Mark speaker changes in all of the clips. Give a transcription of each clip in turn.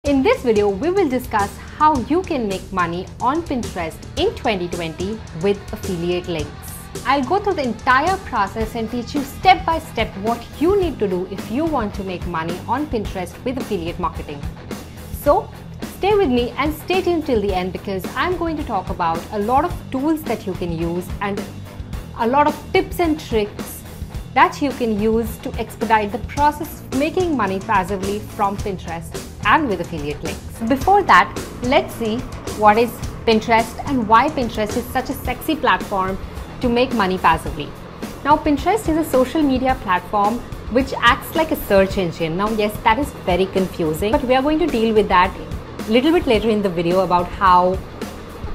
Speaker 1: In this video, we will discuss how you can make money on Pinterest in 2020 with affiliate links. I'll go through the entire process and teach you step by step what you need to do if you want to make money on Pinterest with affiliate marketing. So stay with me and stay tuned till the end, because I'm going to talk about a lot of tools that you can use and a lot of tips and tricks that you can use to expedite the process of making money passively from Pinterest and with affiliate links. Before that, let's see what is Pinterest and why Pinterest is such a sexy platform to make money passively. Now, Pinterest is a social media platform which acts like a search engine. Now, yes, that is very confusing, but we are going to deal with that a little bit later in the video about how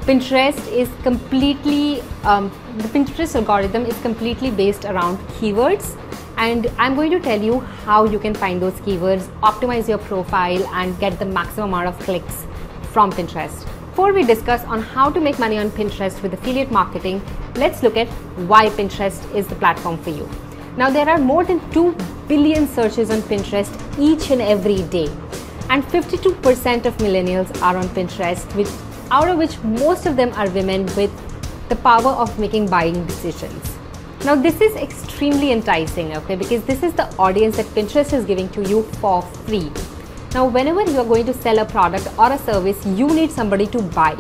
Speaker 1: Pinterest is completely, the Pinterest algorithm is completely based around keywords, and I'm going to tell you how you can find those keywords, optimize your profile and get the maximum amount of clicks from Pinterest. Before we discuss on how to make money on Pinterest with affiliate marketing, let's look at why Pinterest is the platform for you. Now, there are more than 2 billion searches on Pinterest each and every day, and 52% of millennials are on Pinterest, out of which most of them are women with the power of making buying decisions. Now, this is extremely enticing, okay, because this is the audience that Pinterest is giving to you for free. Now, whenever you are going to sell a product or a service, you need somebody to buy.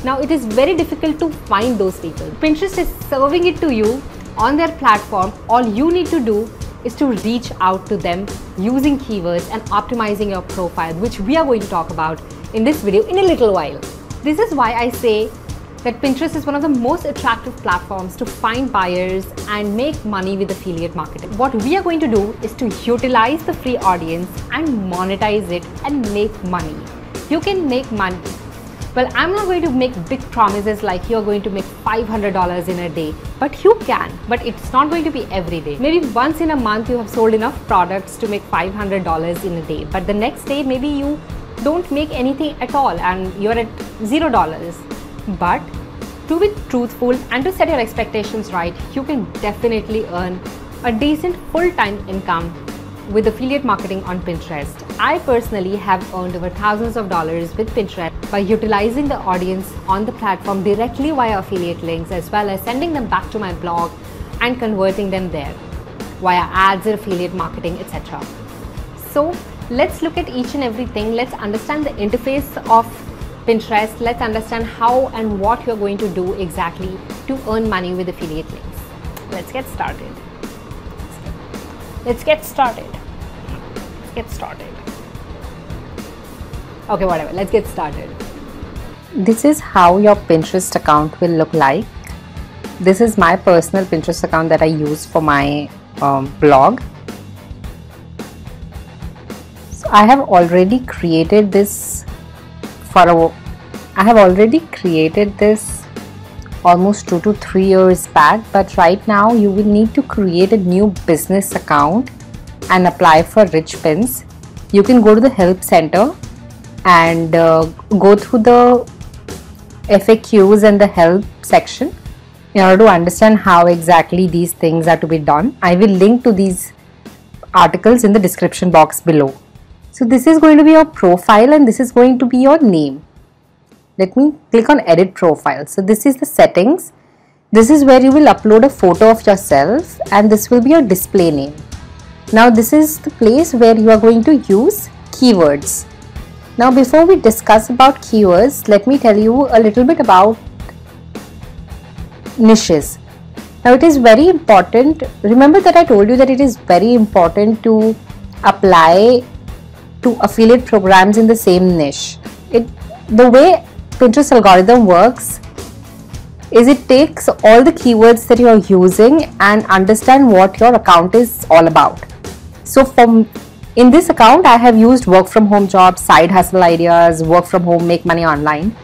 Speaker 1: Now, it is very difficult to find those people. Pinterest is serving it to you on their platform. All you need to do is to reach out to them using keywords and optimizing your profile, which we are going to talk about in this video in a little while. This is why I say that Pinterest is one of the most attractive platforms to find buyers and make money with affiliate marketing. What we are going to do is to utilize the free audience and monetize it and make money. You can make money. Well, I'm not going to make big promises like you're going to make $500 in a day, but you can. But it's not going to be every day. Maybe once in a month you have sold enough products to make $500 in a day, but the next day maybe you don't make anything at all and you're at $0. But to be truthful and to set your expectations right, you can definitely earn a decent full-time income with affiliate marketing on Pinterest. I personally have earned over thousands of dollars with Pinterest by utilizing the audience on the platform directly via affiliate links, as well as sending them back to my blog and converting them there via ads, affiliate marketing, etc. So let's look at each and everything. Let's understand the interface of Pinterest. Let's understand how and what you're going to do exactly to earn money with affiliate links. Let's get started. Okay, whatever, let's get started. This is how your Pinterest account will look like. This is my personal Pinterest account that I use for my blog. So I have already created this almost 2 to 3 years back, but right now you will need to create a new business account and apply for Rich Pins. You can go to the help center and go through the FAQs and the help section in order to understand how exactly these things are to be done. I will link to these articles in the description box below. So this is going to be your profile and this is going to be your name. Let me click on edit profile. So this is the settings. This is where you will upload a photo of yourself and this will be your display name. Now this is the place where you are going to use keywords. Now before we discuss about keywords, let me tell you a little bit about niches. Now it is very important. Remember that I told you that it is very important to apply to affiliate programs in the same niche. The way Pinterest algorithm works is it takes all the keywords that you are using and understand what your account is all about. So in this account, I have used work from home jobs, side hustle ideas, work from home, make money online.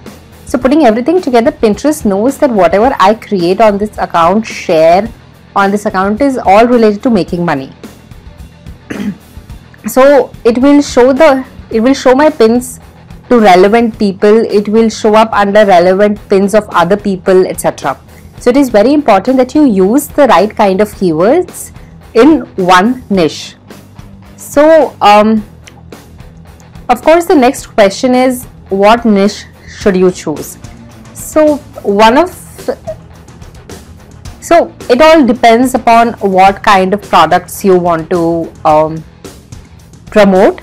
Speaker 1: So putting everything together, Pinterest knows that whatever I create on this account, share on this account is all related to making money. So it will show my pins to relevant people. It will show up under relevant pins of other people, etc. So it is very important that you use the right kind of keywords in one niche. So Of course, the next question is, what niche should you choose? So it all depends upon what kind of products you want to promote.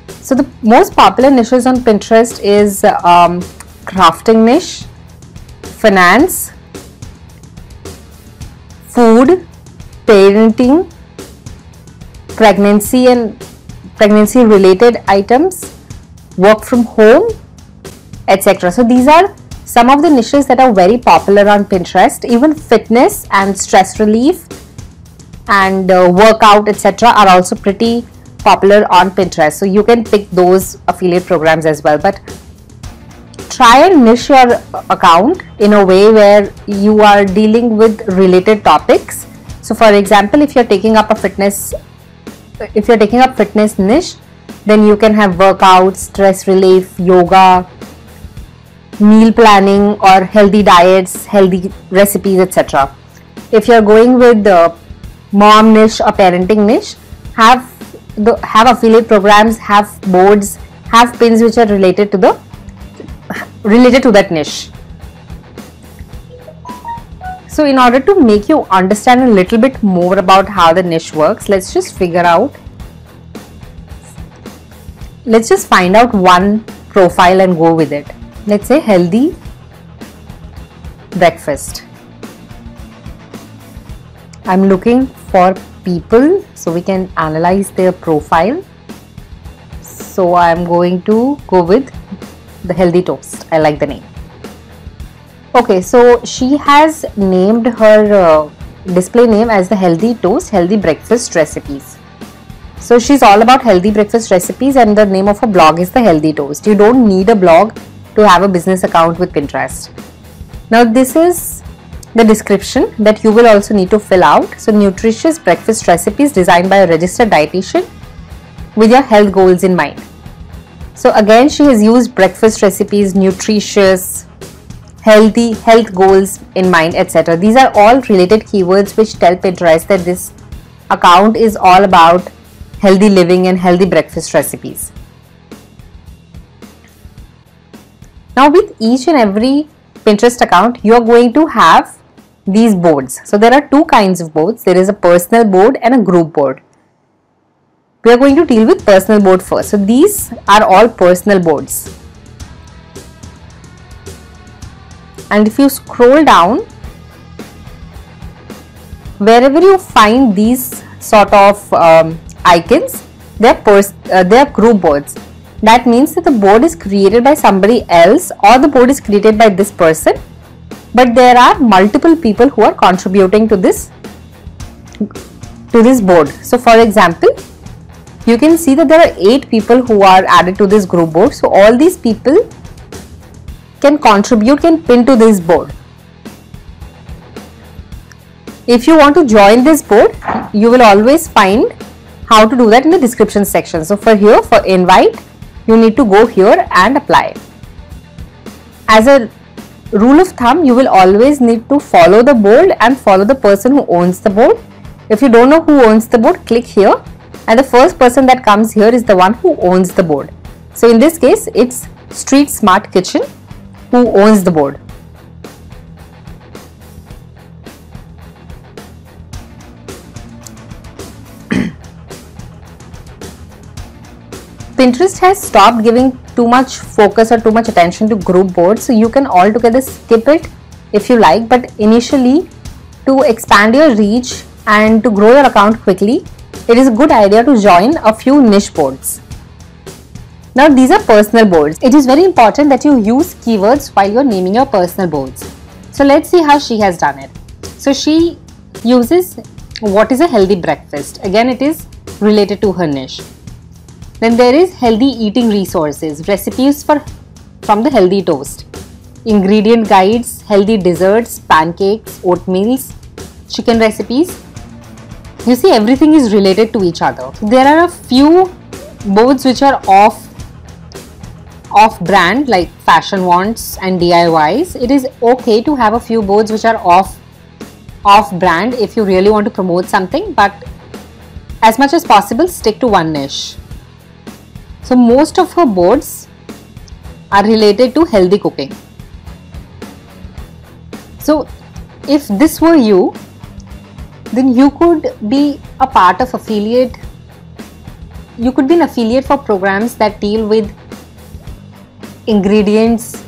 Speaker 1: So the most popular niches on Pinterest is crafting niche, finance, food, parenting, pregnancy and pregnancy related items, work from home, etc. So these are some of the niches that are very popular on Pinterest. Even fitness and stress relief and workout, etc. are also pretty popular on Pinterest. So you can pick those affiliate programs as well. But try and niche your account in a way where you are dealing with related topics. So for example, if you're taking up fitness niche, then you can have workouts, stress relief, yoga, meal planning, or healthy diets, healthy recipes, etc. If you're going with the mom niche or parenting niche, have affiliate programs, have boards, have pins which are related to that niche. So in order to make you understand a little bit more about how the niche works, let's just find out one profile and go with it. Let's say healthy breakfast. I'm looking for people so we can analyze their profile. So I'm going to go with the healthy toast. I like the name. Okay, so she has named her display name as the healthy toast, healthy breakfast recipes. So she's all about healthy breakfast recipes, and the name of her blog is the healthy toast. You don't need a blog to have a business account with Pinterest. Now this is the description that you will also need to fill out. So nutritious breakfast recipes designed by a registered dietitian with your health goals in mind. So again, she has used breakfast recipes, nutritious, healthy, health goals in mind, etc. These are all related keywords which tell Pinterest that this account is all about healthy living and healthy breakfast recipes. Now with each and every Pinterest account, you are going to have these boards. So there are two kinds of boards. There is a personal board and a group board. We are going to deal with personal board first. So these are all personal boards. And if you scroll down, wherever you find these sort of icons, they are group boards. That means that the board is created by somebody else, or the board is created by this person, but there are multiple people who are contributing to this board. So for example, you can see that there are 8 people who are added to this group board. So all these people can contribute, can pin to this board. If you want to join this board, you will always find how to do that in the description section. So for invite, you need to go here and apply. As a rule of thumb, you will always need to follow the board and follow the person who owns the board. If you don't know who owns the board, click here, and the first person that comes here is the one who owns the board. So in this case, it's Street Smart Kitchen who owns the board. Pinterest has stopped giving too much focus or too much attention to group boards, so you can altogether skip it if you like. But initially, to expand your reach and to grow your account quickly, it is a good idea to join a few niche boards. Now these are personal boards. It is very important that you use keywords while you are naming your personal boards. So let's see how she has done it. So she uses what is a healthy breakfast. Again, it is related to her niche. Then there is healthy eating resources, recipes from the healthy toast, ingredient guides, healthy desserts, pancakes, oatmeals, chicken recipes. You see, everything is related to each other. There are a few boards which are off brand, like fashion wants and DIYs. It is okay to have a few boards which are off brand if you really want to promote something, but as much as possible stick to one niche. So most of her boards are related to healthy cooking. So if this were you, then you could be a part of affiliate. You could be an affiliate for programs that deal with ingredients,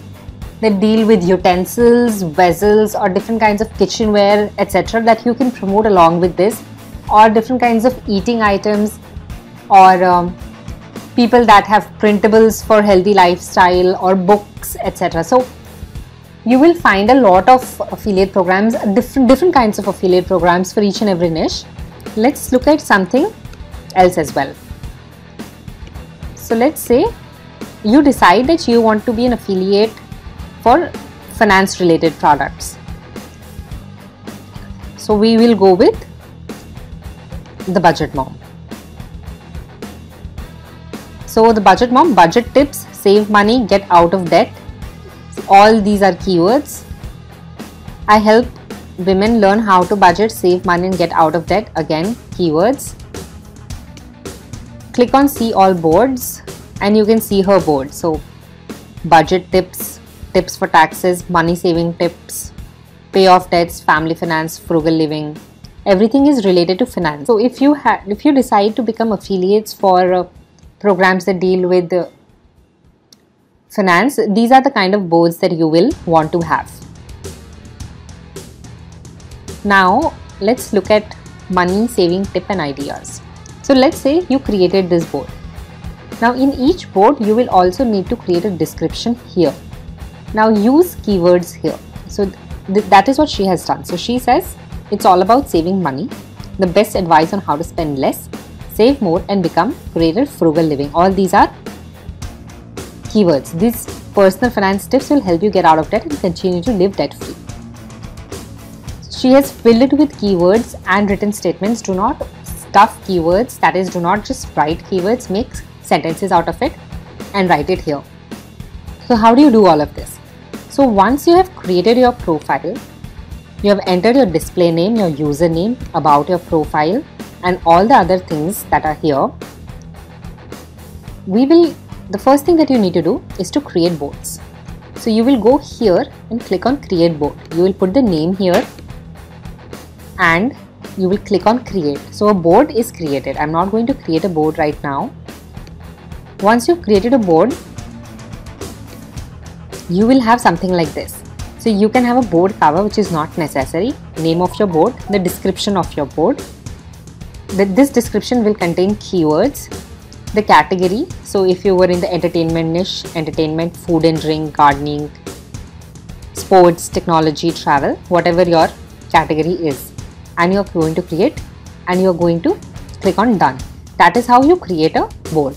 Speaker 1: that deal with utensils, vessels, or different kinds of kitchenware, etc. that you can promote along with this, or different kinds of eating items, or people that have printables for healthy lifestyle, or books, etc. So you will find a lot of affiliate programs, different kinds of affiliate programs for each and every niche. Let's look at something else as well. So let's say you decide that you want to be an affiliate for finance related products. So we will go with the Budget Mom. So the Budget Mom, budget tips, save money, get out of debt. All these are keywords. I help women learn how to budget, save money and get out of debt. Again, keywords. Click on see all boards and you can see her board. So budget tips, tips for taxes, money saving tips, pay off debts, family finance, frugal living. Everything is related to finance. So if you decide to become affiliates for programs that deal with finance, these are the kind of boards that you will want to have. Now let's look at money saving tip and ideas. So let's say you created this board. Now in each board you will also need to create a description here. Now use keywords here. So that is what she has done. So she says it's all about saving money, the best advice on how to spend less, save more and become greater frugal living. All these are keywords. These personal finance tips will help you get out of debt and continue to live debt free. She has filled it with keywords and written statements. Do not stuff keywords, that is, do not just write keywords, make sentences out of it and write it here. So how do you do all of this? So once you have created your profile, you have entered your display name, your username, about your profile and all the other things that are here, the first thing that you need to do is to create boards. So you will go here and click on create board. You will put the name here and you will click on create. So a board is created. I'm not going to create a board right now. Once you've created a board, you will have something like this. So you can have a board cover, which is not necessary, name of your board, the description of your board. This description will contain keywords, the category. So if you were in the entertainment niche, entertainment, food and drink, gardening, sports, technology, travel, whatever your category is, and you're going to create and you're going to click on done. That is how you create a board.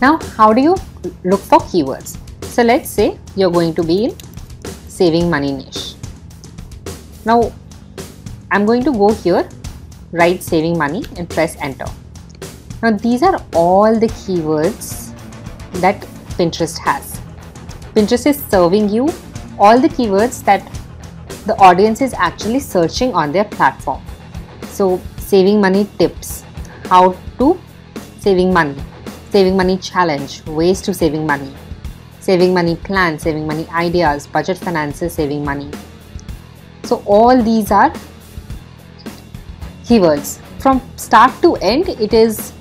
Speaker 1: Now how do you look for keywords? So let's say you're going to be in saving money niche. Now I'm going to go here, write saving money and press enter. Now these are all the keywords that Pinterest has. Pinterest is serving you all the keywords that the audience is actually searching on their platform. So saving money tips, how to saving money challenge, ways to saving money plan, saving money ideas, budget finances, saving money. So all these are keywords. From start to end, it is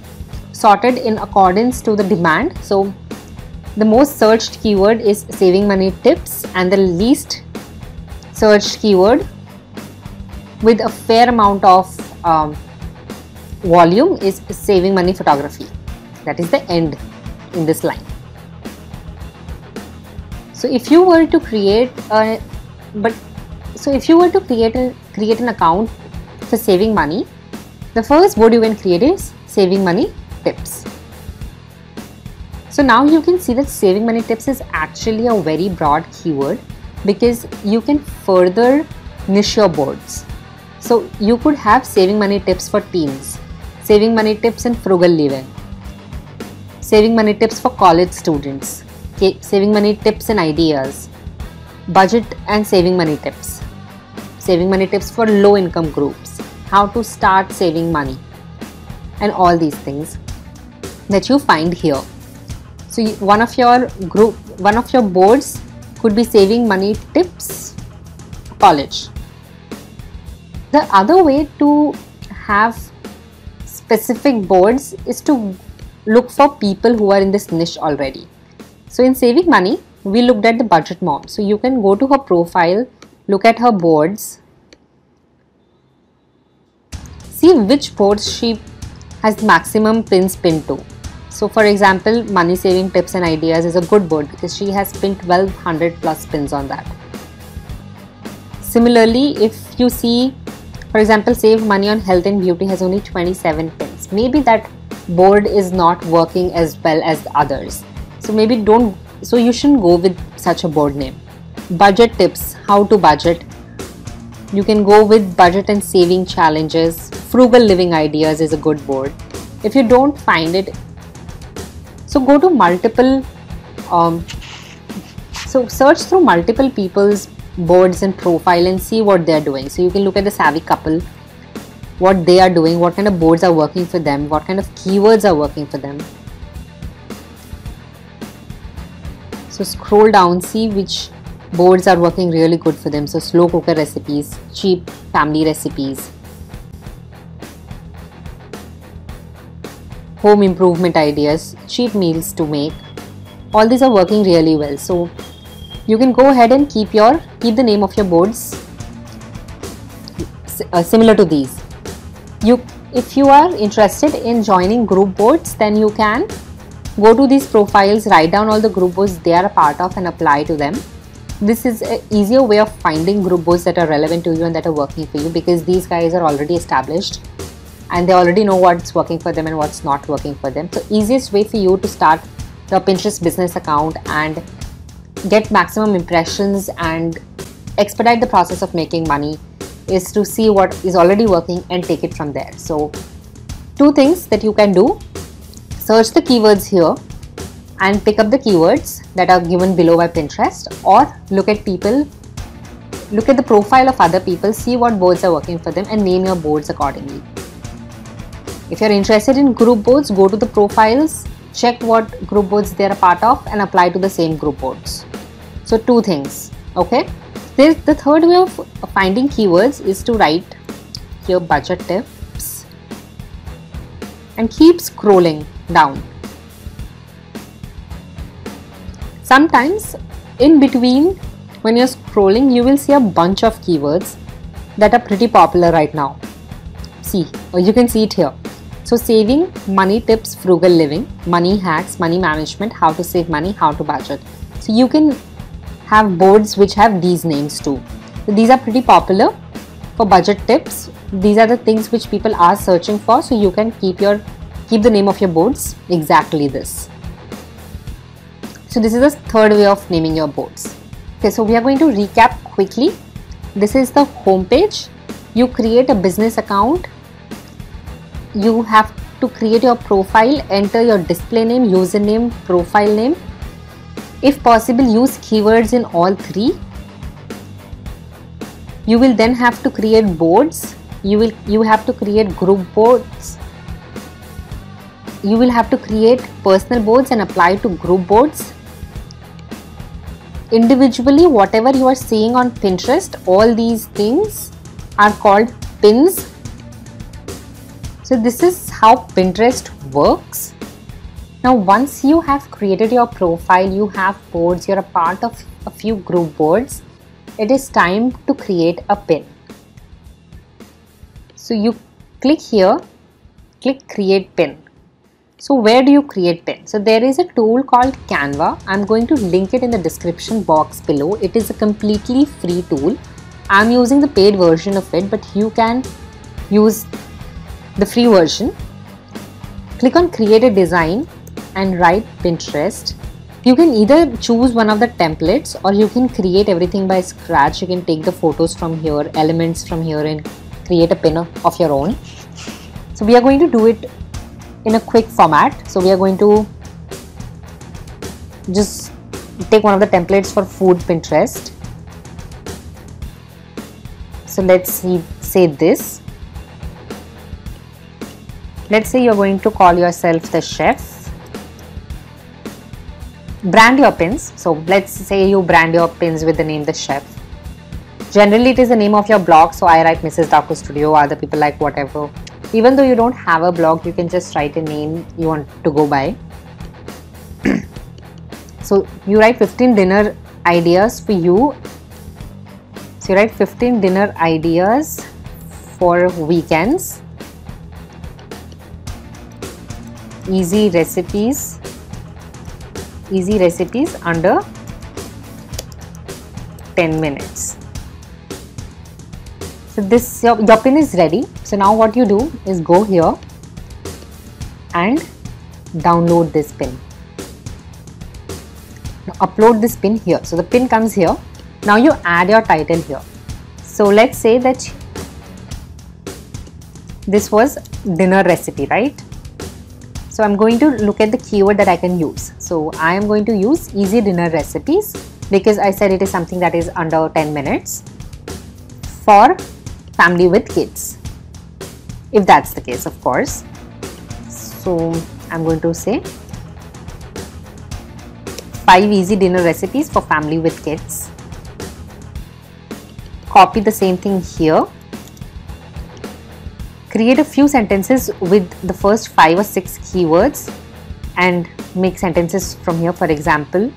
Speaker 1: sorted in accordance to the demand. So the most searched keyword is saving money tips and the least searched keyword with a fair amount of volume is saving money photography. That is the end in this line. So if you were to create an account for saving money, the first board you can create is saving money tips. So now you can see that saving money tips is actually a very broad keyword because you can further niche your boards. So you could have saving money tips for teens, saving money tips in frugal living, saving money tips for college students, saving money tips and ideas, budget and saving money tips for low income groups, how to start saving money and all these things. that you find here. So one of your boards could be saving money tips college. The other way to have specific boards is to look for people who are in this niche already. So in saving money, we looked at the budget mom. So you can go to her profile, look at her boards, see which boards she has maximum pins pinned to. So for example, money saving tips and ideas is a good board because she has pinned 1200 plus pins on that. Similarly, if you see, for example, save money on health and beauty has only 27 pins. Maybe that board is not working as well as the others. So you shouldn't go with such a board name. Budget tips, how to budget. You can go with budget and saving challenges. Frugal living ideas is a good board. If you don't find it, so go to multiple, so search through multiple people's boards and profile and see what they're doing. So you can look at the savvy couple, what they are doing, what kind of boards are working for them, what kind of keywords are working for them. So scroll down, see which boards are working really good for them. So slow cooker recipes, cheap family recipes, home improvement ideas, cheap meals to make. All these are working really well. So you can go ahead and keep the name of your boards similar to these. If you are interested in joining group boards, then you can go to these profiles, write down all the group boards they are a part of and apply to them. This is an easier way of finding group boards that are relevant to you and that are working for you, because these guys are already established and they already know what's working for them and what's not working for them. So easiest way for you to start your Pinterest business account and get maximum impressions and expedite the process of making money is to see what is already working and take it from there. So two things that you can do: search the keywords here and pick up the keywords that are given below by Pinterest, or look at the profile of other people, see what boards are working for them and name your boards accordingly. If you're interested in group boards, go to the profiles, check what group boards they're a part of and apply to the same group boards. So two things, okay? The third way of finding keywords is to write your budget tips and keep scrolling down. Sometimes in between, when you're scrolling, you will see a bunch of keywords that are pretty popular right now. See, or you can see it here. So saving, money tips, frugal living, money hacks, money management, how to save money, how to budget. So you can have boards which have these names too. So these are pretty popular for budget tips. These are the things which people are searching for. So you can keep the name of your boards exactly this. So this is the third way of naming your boards. Okay, so we are going to recap quickly. This is the home page. You create a business account. You have to create your profile, enter your display name, username, profile name. If possible, use keywords in all three. You will then have to create boards. You have to create group boards. You will have to create personal boards and apply to group boards. Individually, whatever you are seeing on Pinterest, all these things are called pins. So this is how Pinterest works. Now once you have created your profile, you have boards, you're a part of a few group boards, it is time to create a pin. So you click here, click create pin. So where do you create pin? So there is a tool called Canva. I'm going to link it in the description box below. It is a completely free tool. I'm using the paid version of it, but you can use the free version. Click on create a design and write Pinterest. You can either choose one of the templates or you can create everything by scratch. You can take the photos from here, elements from here and create a pin of your own. So we are going to do it in a quick format. So we are going to just take one of the templates for food Pinterest. So let's say this. Let's say you're going to call yourself the chef. brand your pins. So let's say you brand your pins with the name The Chef. Generally it is the name of your blog, so I write Mrs. Taco Studio, other people like whatever. Even though you don't have a blog, you can just write a name you want to go by. So you write 15 dinner ideas for you. So you write 15 dinner ideas for weekends. Easy recipes under 10 minutes. So this your pin is ready. So now what you do is go here and download this pin. Now upload this pin here. So the pin comes here. Now you add your title here. So let's say that this was dinner recipe, right? So I'm going to look at the keyword that I can use. So I am going to use easy dinner recipes because I said it is something that is under 10 minutes for family with kids, if that's the case, of course. So I'm going to say 5 easy dinner recipes for family with kids. Copy the same thing here. Create a few sentences with the first 5 or 6 keywords and make sentences from here. For example,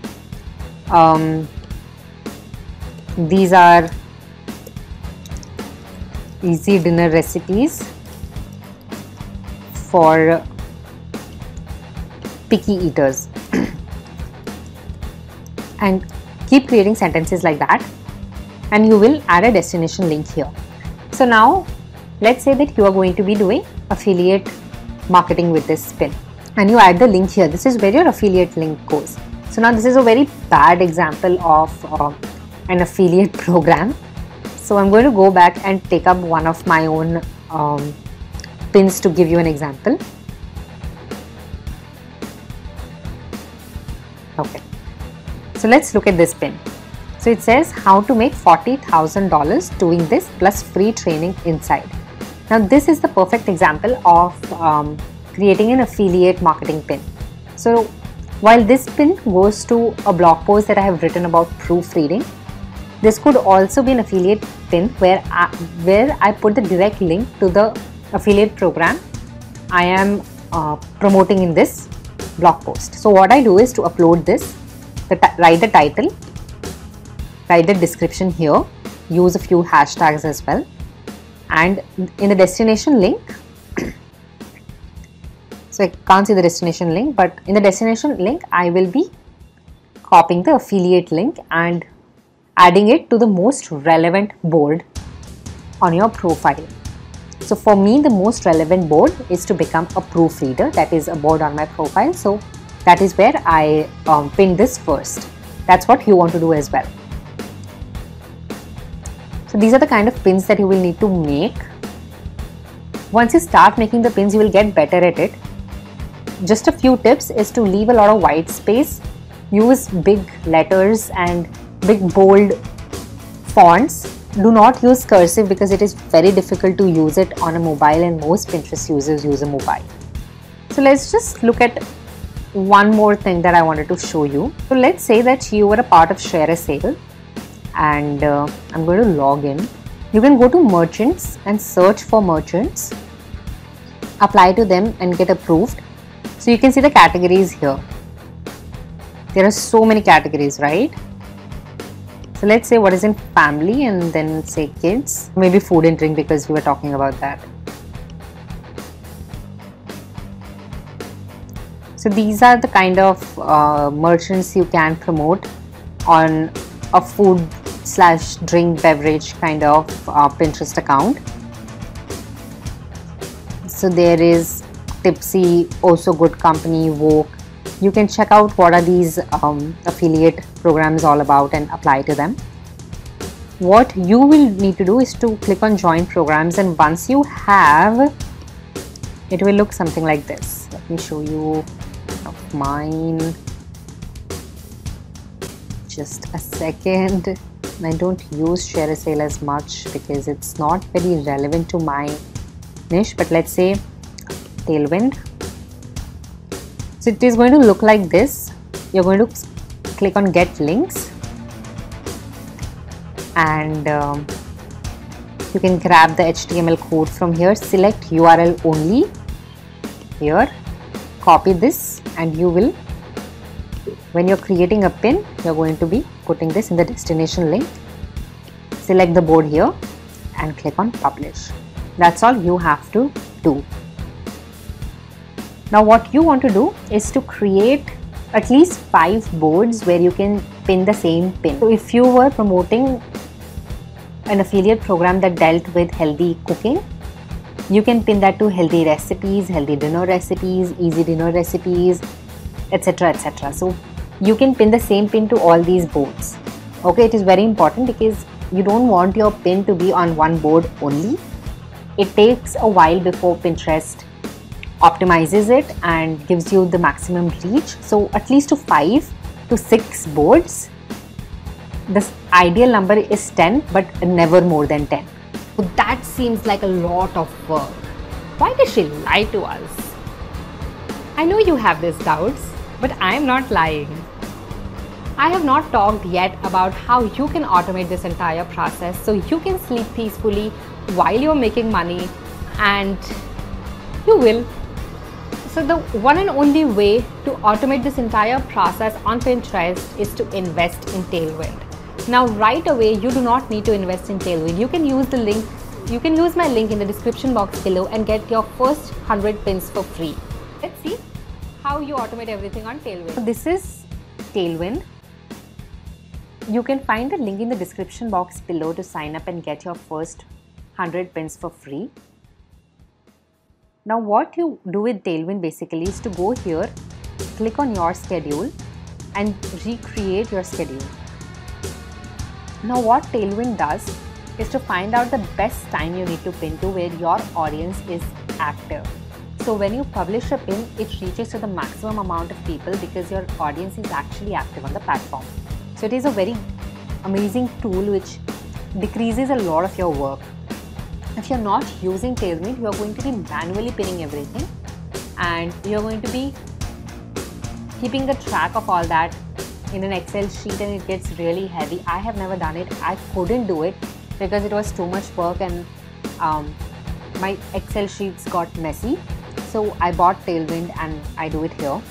Speaker 1: these are easy dinner recipes for picky eaters. And keep creating sentences like that, and you will add a destination link here. So now let's say that you are going to be doing affiliate marketing with this pin and you add the link here. This is where your affiliate link goes. So now this is a very bad example of an affiliate program. So I'm going to go back and take up one of my own pins to give you an example. Okay, so let's look at this pin. So it says how to make $40,000 doing this plus free training inside. Now this is the perfect example of creating an affiliate marketing pin. So while this pin goes to a blog post that I have written about proofreading, this could also be an affiliate pin where I put the direct link to the affiliate program I am promoting in this blog post. So what I do is to upload this, write the title, write the description here, use a few hashtags as well, and in the destination link, so I can't see the destination link, but in the destination link I will be copying the affiliate link and adding it to the most relevant board on your profile. So for me, the most relevant board is to become a proofreader. That is a board on my profile. So that is where I pin this first. That's what you want to do as well. So these are the kind of pins that you will need to make. Once you start making the pins, you will get better at it. Just a few tips is to leave a lot of white space, use big letters and big bold fonts. Do not use cursive because it is very difficult to use it on a mobile and most Pinterest users use a mobile. So let's just look at one more thing that I wanted to show you. So let's say that you were a part of Share a Sale and I'm going to log in. You can go to merchants and search for merchants, apply to them and get approved. So you can see the categories here. There are so many categories, right? So let's say what is in family and then say kids, maybe food and drink because we were talking about that. So these are the kind of merchants you can promote on a food / drink beverage kind of Pinterest account. So there is Tipsy, Also Good Company, Woke. You can check out what are these affiliate programs all about and apply to them. What you will need to do is to click on join programs, and once you have, it will look something like this. Let me show you of mine. Just a second. I don't use Share a Sale as much because it's not very relevant to my niche, but let's say Tailwind. So it is going to look like this. You're going to click on get links, and you can grab the HTML code from here. Select URL only here, copy this, and you will, when you're creating a pin, you're going to be putting this in the destination link. Select the board here and click on publish. That's all you have to do. Now what you want to do is to create at least 5 boards where you can pin the same pin. So if you were promoting an affiliate program that dealt with healthy cooking, you can pin that to healthy recipes, healthy dinner recipes, easy dinner recipes, etc, etc. So you can pin the same pin to all these boards. Okay, it is very important because you don't want your pin to be on one board only. It takes a while before Pinterest optimizes it and gives you the maximum reach. So at least to 5 to 6 boards. The ideal number is 10, but never more than 10. So that seems like a lot of work. Why did she lie to us? I know you have these doubts, but I am not lying. I have not talked yet about how you can automate this entire process so you can sleep peacefully while you're making money, and you will. So the one and only way to automate this entire process on Pinterest is to invest in Tailwind. Now right away, you do not need to invest in Tailwind. You can use the link, you can use my link in the description box below and get your first 100 pins for free. Let's see how you automate everything on Tailwind. So this is Tailwind. You can find the link in the description box below to sign up and get your first 100 pins for free. Now what you do with Tailwind basically is to go here, click on your schedule and recreate your schedule. Now what Tailwind does is to find out the best time you need to pin to where your audience is active. So when you publish a pin, it reaches to the maximum amount of people because your audience is actually active on the platform. So it is a very amazing tool which decreases a lot of your work. If you're not using Tailwind, you're going to be manually pinning everything and you're going to be keeping the track of all that in an Excel sheet, and it gets really heavy. I have never done it. I couldn't do it because it was too much work and my Excel sheets got messy. So I bought Tailwind and I do it here.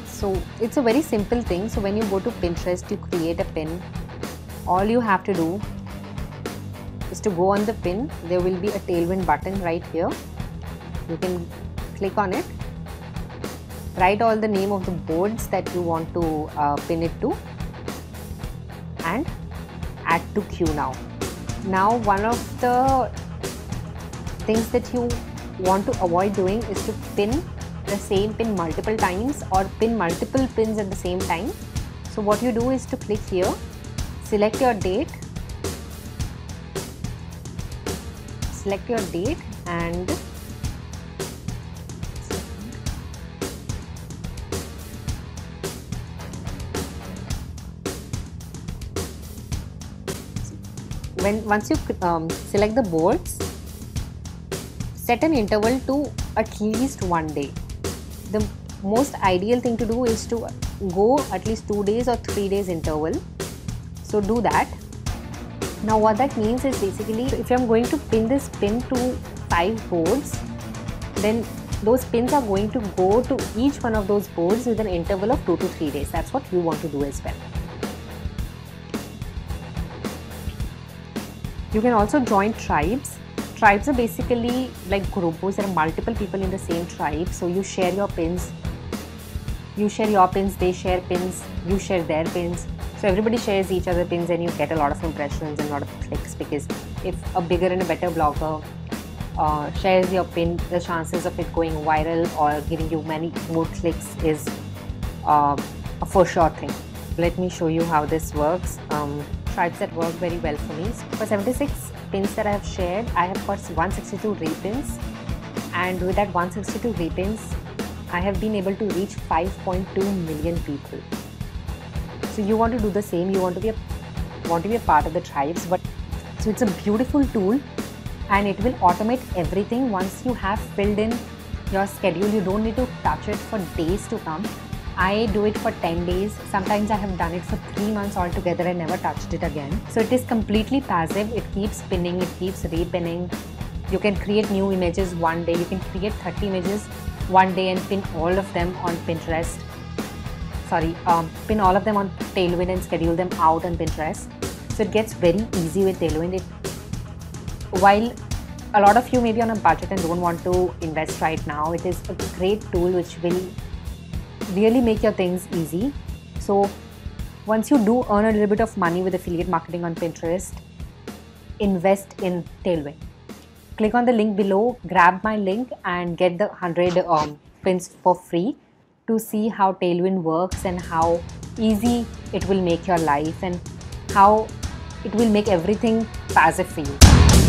Speaker 1: So it's a very simple thing. So when you go to Pinterest, you create a pin. All you have to do is to go on the pin. There will be a Tailwind button right here. You can click on it. Write all the name of the boards that you want to pin it to and add to queue now. Now one of the things that you want to avoid doing is to pin the same pin multiple times or pin multiple pins at the same time. So what you do is to click here, select your date and once you select the boards, set an interval to at least 1 day. The most ideal thing to do is to go at least 2 days or 3 days interval. So do that. Now what that means is basically if I'm going to pin this pin to 5 boards, then those pins are going to go to each one of those boards with an interval of 2 to 3 days. That's what you want to do as well. You can also join tribes. Tribes are basically like groups. There are multiple people in the same tribe. So you share your pins. You share your pins, they share pins, you share their pins. So everybody shares each other pins and you get a lot of impressions and a lot of clicks, because if a bigger and a better blogger shares your pin, the chances of it going viral or giving you many more clicks is a for sure thing. Let me show you how this works. Tribes that work very well for me. For 76 pins that I have shared, I have got 162 repins, and with that 162 repins, I have been able to reach 5.2 million people. So you want to do the same. You want to be a part of the tribes. But so it's a beautiful tool, and it will automate everything once you have filled in your schedule. You don't need to touch it for days to come. I do it for 10 days. Sometimes I have done it for 3 months altogether and never touched it again. So it is completely passive. It keeps pinning, it keeps repinning. You can create new images one day. You can create 30 images one day and pin all of them on Pinterest. Pin all of them on Tailwind and schedule them out on Pinterest. So it gets very easy with Tailwind. While a lot of you may be on a budget and don't want to invest right now, it is a great tool which will really make your things easy. So once you do earn a little bit of money with affiliate marketing on Pinterest, invest in Tailwind. Click on the link below, grab my link and get the 100 pins for free to see how Tailwind works and how easy it will make your life and how it will make everything passive for you.